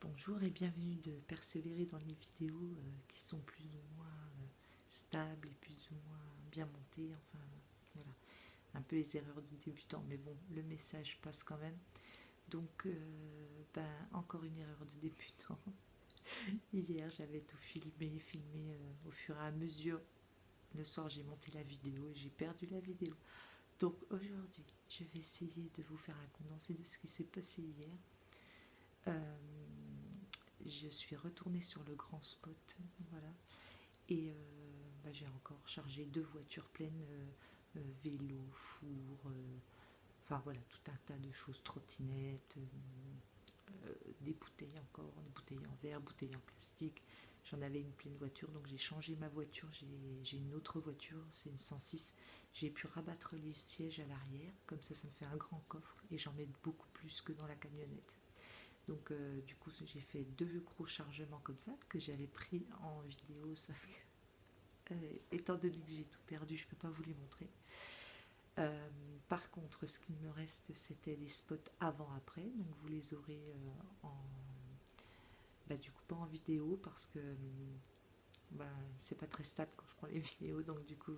Bonjour et bienvenue de persévérer dans les vidéos qui sont plus ou moins stables et plus ou moins bien montées. Enfin, voilà, un peu les erreurs de débutants, mais bon, le message passe quand même. Donc, encore une erreur de débutant. Hier, j'avais tout filmé au fur et à mesure. Le soir, j'ai monté la vidéo et j'ai perdu la vidéo. Donc, aujourd'hui, je vais essayer de vous faire un condensé de ce qui s'est passé hier. Euh, je suis retournée sur le grand spot, voilà, et j'ai encore chargé 2 voitures pleines, vélo, four, enfin voilà, tout un tas de choses, trottinettes, des bouteilles encore, des bouteilles en verre, bouteilles en plastique. J'en avais une pleine voiture, donc j'ai changé ma voiture, j'ai une autre voiture, c'est une 106. J'ai pu rabattre les sièges à l'arrière, comme ça me fait un grand coffre et j'en mets beaucoup plus que dans la camionnette. Donc du coup j'ai fait 2 gros chargements comme ça que j'avais pris en vidéo, sauf que étant donné que j'ai tout perdu, je ne peux pas vous les montrer. Euh, Par contre, ce qu'il me reste, c'était les spots avant-après, donc vous les aurez en, du coup pas en vidéo parce que c'est pas très stable quand je prends les vidéos, donc du coup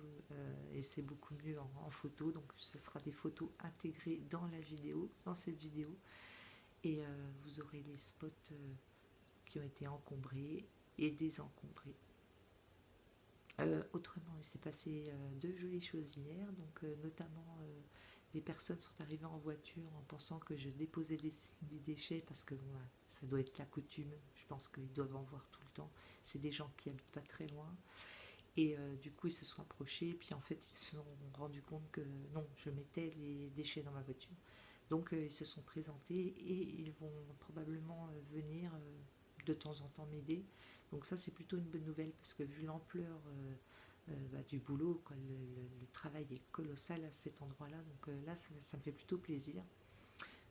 et c'est beaucoup mieux en photo, donc ce sera des photos intégrées dans la vidéo, dans cette vidéo, et vous aurez les spots qui ont été encombrés et désencombrés. Autrement, il s'est passé 2 jolies choses hier, donc notamment des personnes sont arrivées en voiture en pensant que je déposais des déchets parce que bon, ça doit être la coutume, je pense qu'ils doivent en voir tout le temps. C'est des gens qui habitent pas très loin et du coup ils se sont approchés et puis en fait ils se sont rendus compte que non, je mettais les déchets dans ma voiture. Donc ils se sont présentés et ils vont probablement venir de temps en temps m'aider. Donc ça c'est plutôt une bonne nouvelle parce que vu l'ampleur du boulot, quoi, le travail est colossal à cet endroit-là. Donc là ça me fait plutôt plaisir.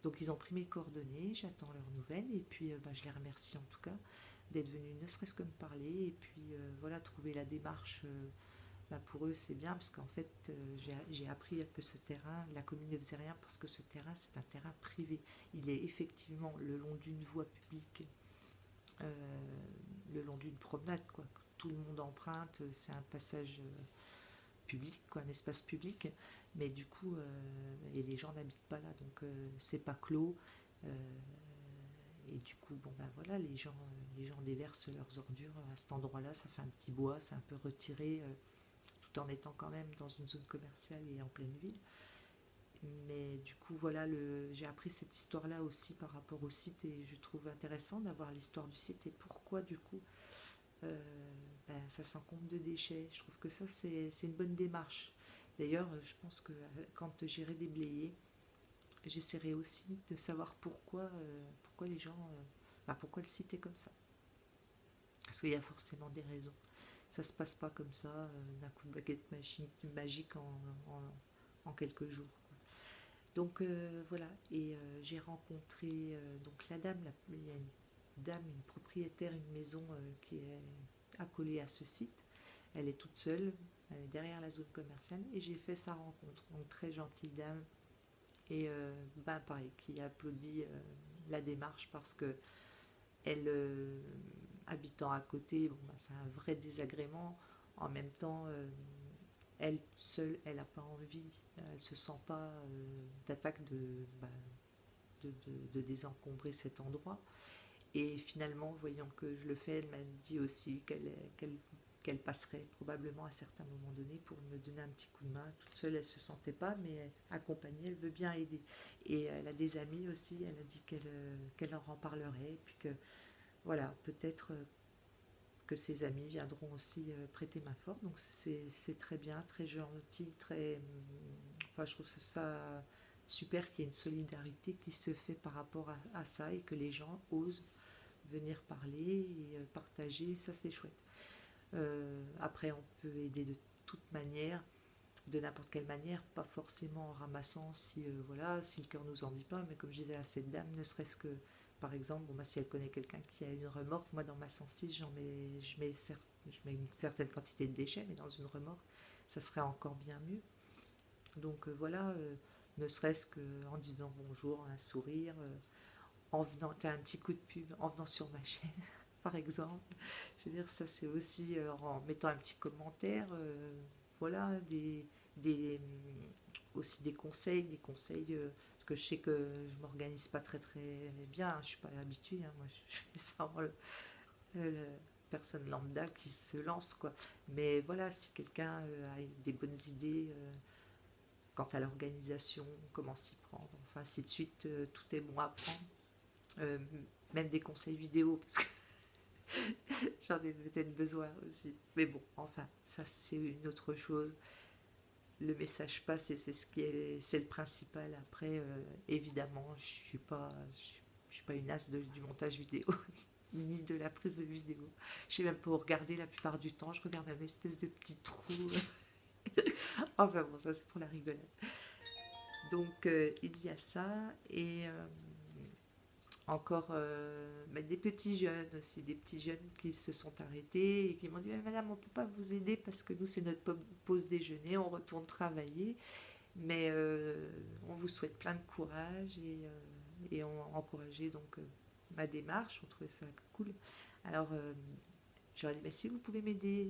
Donc ils ont pris mes coordonnées, j'attends leurs nouvelles et puis je les remercie en tout cas d'être venus ne serait-ce que me parler et puis voilà, trouver la démarche. Pour eux c'est bien parce qu'en fait j'ai appris que ce terrain, la commune ne faisait rien parce que ce terrain c'est un terrain privé. Il est effectivement le long d'une voie publique, le long d'une promenade, quoi. Tout le monde emprunte, c'est un passage public, quoi, un espace public, mais du coup, et les gens n'habitent pas là, donc c'est pas clos. euh, et du coup, voilà, les gens déversent leurs ordures à cet endroit-là, ça fait un petit bois, c'est un peu retiré, tout en étant quand même dans une zone commerciale et en pleine ville. Mais du coup, voilà, j'ai appris cette histoire-là aussi par rapport au site et je trouve intéressant d'avoir l'histoire du site et pourquoi du coup ça s'encombre de déchets. Je trouve que ça, c'est une bonne démarche. D'ailleurs, je pense que quand j'irai déblayer, j'essaierai aussi de savoir pourquoi les gens, pourquoi le site est comme ça. Parce qu'il y a forcément des raisons. Ça se passe pas comme ça, d'un coup de baguette magique en quelques jours. Donc voilà, et j'ai rencontré donc la dame, il y a une dame, une propriétaire, une maison qui est accolée à ce site. Elle est toute seule, elle est derrière la zone commerciale et j'ai fait sa rencontre. Donc très gentille dame et pareil, qui applaudit la démarche parce que elle, habitant à côté, c'est un vrai désagrément. En même temps, elle seule, elle n'a pas envie, elle ne se sent pas d'attaque de désencombrer cet endroit. Et finalement, voyant que je le fais, elle m'a dit aussi qu'elle passerait probablement à certains moments donnés pour me donner un petit coup de main. Toute seule, elle ne se sentait pas, mais accompagnée, elle veut bien aider. Et elle a des amis aussi, elle a dit qu'elle leur en parlerait, et puis que voilà, peut-être que ses amis viendront aussi prêter main forte. Donc c'est très bien, très gentil, très. Enfin, je trouve ça super qu'il y ait une solidarité qui se fait par rapport à ça et que les gens osent venir parler et partager. Ça, c'est chouette. Après, on peut aider de toute manière, de n'importe quelle manière, pas forcément en ramassant si le cœur nous en dit pas, mais comme je disais à cette dame, ne serait-ce que par exemple, si elle connaît quelqu'un qui a une remorque, moi dans ma 106, je mets une certaine quantité de déchets, mais dans une remorque, ça serait encore bien mieux. Donc voilà, ne serait-ce qu'en disant bonjour, un sourire, en venant, tu as un petit coup de pub en venant sur ma chaîne, par exemple. Je veux dire, ça c'est aussi en mettant un petit commentaire, voilà, aussi des conseils, parce que je sais que je m'organise pas très très bien, hein, je suis pas habituée, hein, moi je fais ça le personne lambda qui se lance, quoi. Mais voilà, si quelqu'un a des bonnes idées quant à l'organisation, comment s'y prendre, enfin ainsi de suite, tout est bon à prendre. Euh, Même des conseils vidéo, parce que j'en ai peut-être besoin aussi. Mais bon, enfin, ça c'est une autre chose. Le message passe et c'est ce qui est, c'est le principal. Après, évidemment, je suis pas une as du montage vidéo ni de la prise de vidéo. Je sais même pas où regarder la plupart du temps. Je regarde un espèce de petit trou. Enfin bon, ça c'est pour la rigolade. Donc il y a ça et encore des petits jeunes aussi, des petits jeunes qui se sont arrêtés et qui m'ont dit mais madame, on ne peut pas vous aider parce que nous c'est notre pause déjeuner, on retourne travailler, mais on vous souhaite plein de courage et on a encouragé donc ma démarche, on trouvait ça cool. Alors j'aurais dit mais si vous pouvez m'aider,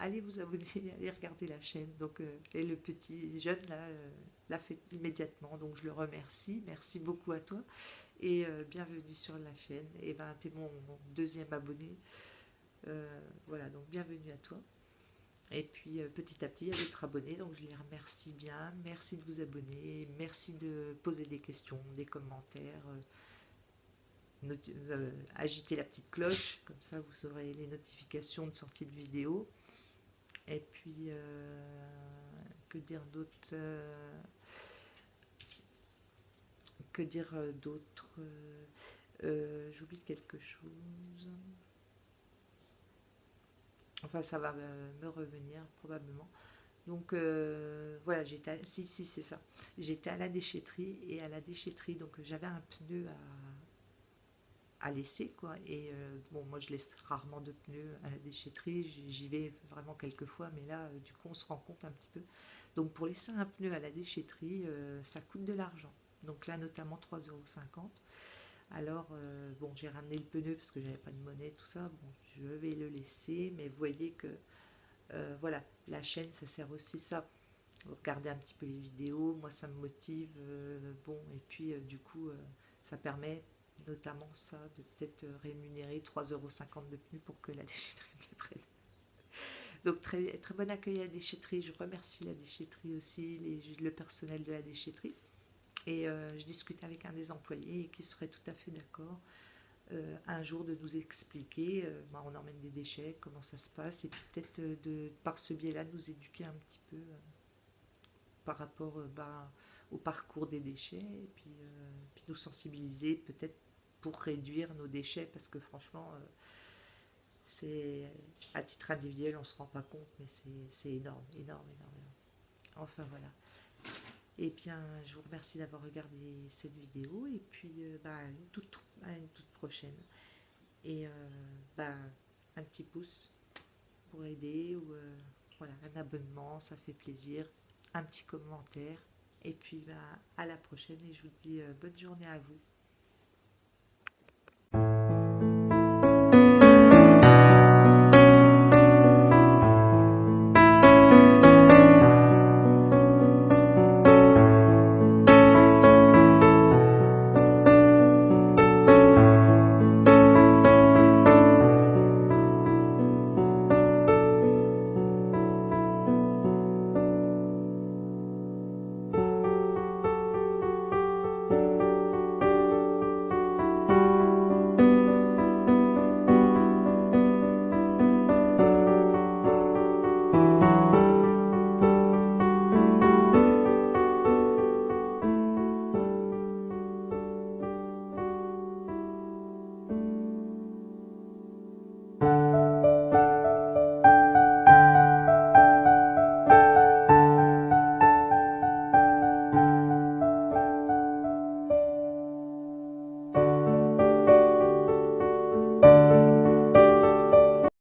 allez vous abonner, allez regarder la chaîne. Donc et le petit jeune là l'a fait immédiatement, donc je le remercie, merci beaucoup à toi et bienvenue sur la chaîne. Et ben t'es mon deuxième abonné, voilà, donc bienvenue à toi. Et puis petit à petit, il y a d'autres abonnés, donc je les remercie bien. Merci de vous abonner, merci de poser des questions, des commentaires. Agiter la petite cloche, comme ça vous aurez les notifications de sortie de vidéo. Et puis, que dire d'autre Que dire d'autre J'oublie quelque chose. Enfin, ça va me revenir probablement. Donc voilà, si c'est ça. J'étais à la déchetterie et à la déchetterie, donc j'avais un pneu à laisser, quoi. Et bon, moi je laisse rarement de pneus à la déchetterie, j'y vais vraiment quelques fois, mais là du coup on se rend compte un petit peu. Donc pour laisser un pneu à la déchetterie, ça coûte de l'argent. Donc là notamment 3,50 €. Alors bon, j'ai ramené le pneu parce que j'avais pas de monnaie, tout ça. Bon, je vais le laisser, mais vous voyez que voilà, la chaîne ça sert aussi ça. Vous regardez un petit peu les vidéos, moi ça me motive, bon, et puis du coup ça permet notamment ça de peut-être rémunérer 3,50 € de pneus pour que la déchetterie me les prenne. Donc très, très bon accueil à la déchetterie, je remercie la déchetterie aussi, le personnel de la déchetterie. Et je discutais avec un des employés qui serait tout à fait d'accord un jour de nous expliquer, on emmène des déchets, comment ça se passe, et peut-être par ce biais-là nous éduquer un petit peu par rapport au parcours des déchets, et puis nous sensibiliser peut-être pour réduire nos déchets, parce que franchement, c'est à titre individuel, on ne se rend pas compte, mais c'est énorme, énorme, énorme, énorme. Enfin voilà. Et bien, je vous remercie d'avoir regardé cette vidéo, et puis à une toute prochaine. Et un petit pouce pour aider, ou voilà, un abonnement, ça fait plaisir, un petit commentaire. Et puis à la prochaine, et je vous dis bonne journée à vous.